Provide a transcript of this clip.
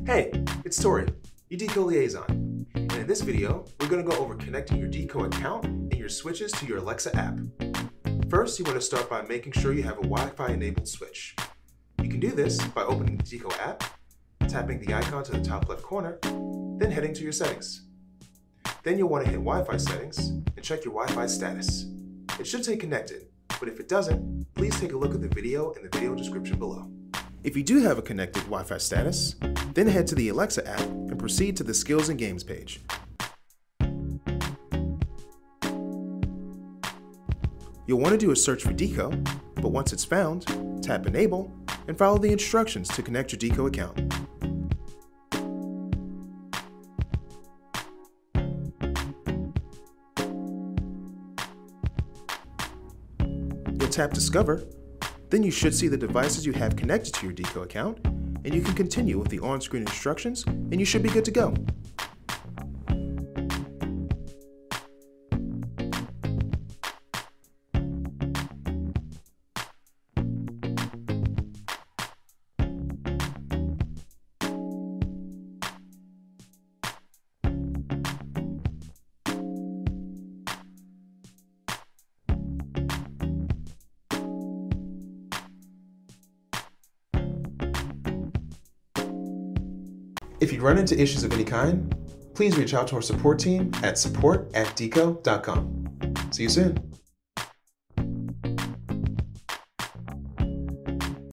Hey, it's Tori, your Deako liaison. And in this video, we're going to go over connecting your Deako account and your switches to your Alexa app. First, you want to start by making sure you have a Wi-Fi enabled switch. You can do this by opening the Deako app, tapping the icon to the top left corner, then heading to your settings. Then you'll want to hit Wi-Fi settings and check your Wi-Fi status. It should say connected, but if it doesn't, please take a look at the video in the video description below. If you do have a connected Wi-Fi status, then head to the Alexa app and proceed to the Skills and Games page. You'll want to do a search for Deako, but once it's found, tap Enable and follow the instructions to connect your Deako account. You'll tap Discover, then you should see the devices you have connected to your Deako account, and you can continue with the on-screen instructions, and you should be good to go. If you run into issues of any kind, please reach out to our support team at support@deako.com. See you soon.